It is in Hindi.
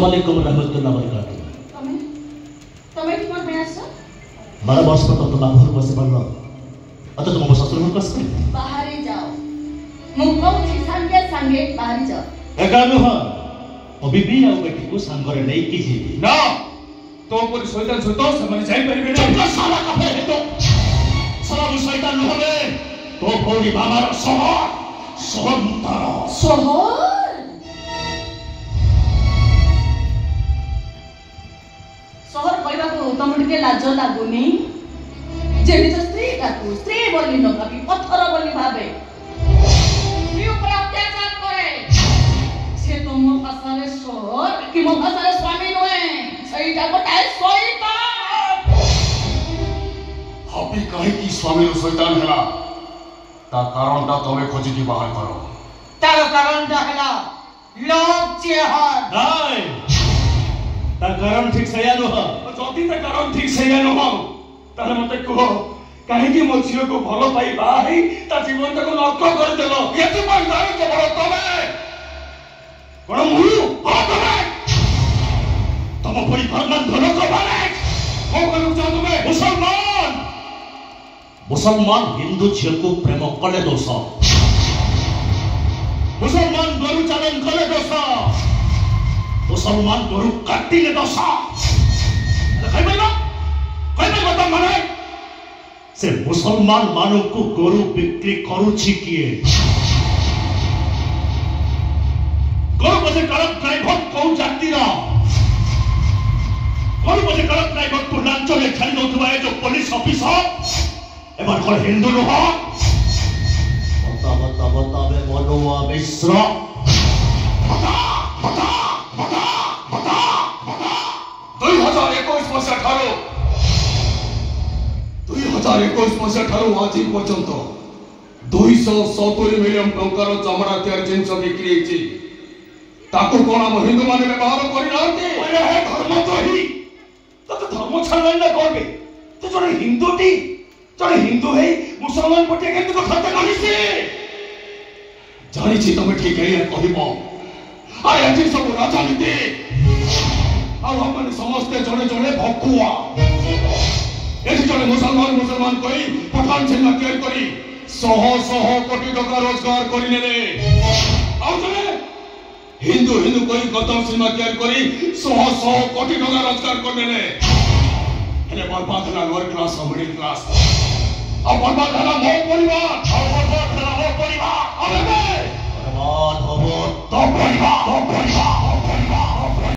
अस्सलामुअलैकुम रहमतुल्लाहि व बरकातुहू। तमे की कोन बेयास 12 वर्ष पर तो बाबूर बसे बल्ल अत तुम मो ससुर को कस बाहर जाओ मुको संगे संगे बाहर जाओ एकानु ह अबिबी आ बेटी को संगरे नै की जी ना तो पर शैतान छतो समय जाई परिबे ना साला कफे हे तो साला मु शैतान न होबे तो भौरी बाबार सहर सहर मुतार सहर सहर कहबा को तुम के लाज लागुनी जेडी तो स्त्री काकू स्त्री बोली न भाभी पत्थर बोली भाबे स्त्री ऊपर अत्याचार करे से तो मो पासारे सहर कि मो पासारे स्वामी नहे सहीटा गोटाए शैतान हबी कहे कि स्वामी रो शैतान हला ता कारण ता तमे खोजी की बाहर करो तार कारण ता हला लोभ चेहर नाय ता कारण ठीक सया न ह जदी ता कारण ठीक सया न हो ताले मते कहो काहे कि मो झियो को भलो पाई बाई ता जीवन को नरक कर देलो एते पर दाई के बड़ तमे कोन मुहु आ तमे तम परिवार मन धन को बाले को करू चाहो तमे मुसलमान हिंदू झियो को प्रेम कले दोष मुसलमान गरु चालन कले दोष मुसलमान गरु काटिले दोष खैबै माने से मुसलमान मानव को गरु बिक्री करुछि किए गरु बजे कड़क ड्राइवर कौन जाति रा गरु बजे कड़क ड्राइवर पूर्णांचल छाड़ी दउथबा जो पुलिस ऑफिसर एबार कोन हिंदू न हो बता बे मनोवा मिश्र बता 2021 मसिया ठारो 2021 मसिया ठारो आज पर्यंत 270 मिलियन टंकार चमड़ा तैयार जिनस बिक्री हेछि ताको कोन हम हिंदू माने व्यवहार करि नांती अरे हे धर्म द्रोही तो धर्म छाड़न ना करबे तो जने हिंदू है मुसलमान पटे केते को खर्च करिसे जानि छी तमे ठीक है कहबो आ एठी सब राजनीति आ हम समस्त जने जने भकुआ एठी जने मुसलमान कहि पठान सिनेमा तैयार करी 100 कोटी टका रोजगार करि नेले आ जने हिंदू कहि गौतम सिनेमा तैयार करी 100 कोटी टका रोजगार कर नेले हेले बर्बाद हला लोअर क्लास और मिडिल क्लास अब बर्बाद हला मो परिवार और बर्बाद हला मो परिवार अबे बर्बाद हो तो परिवार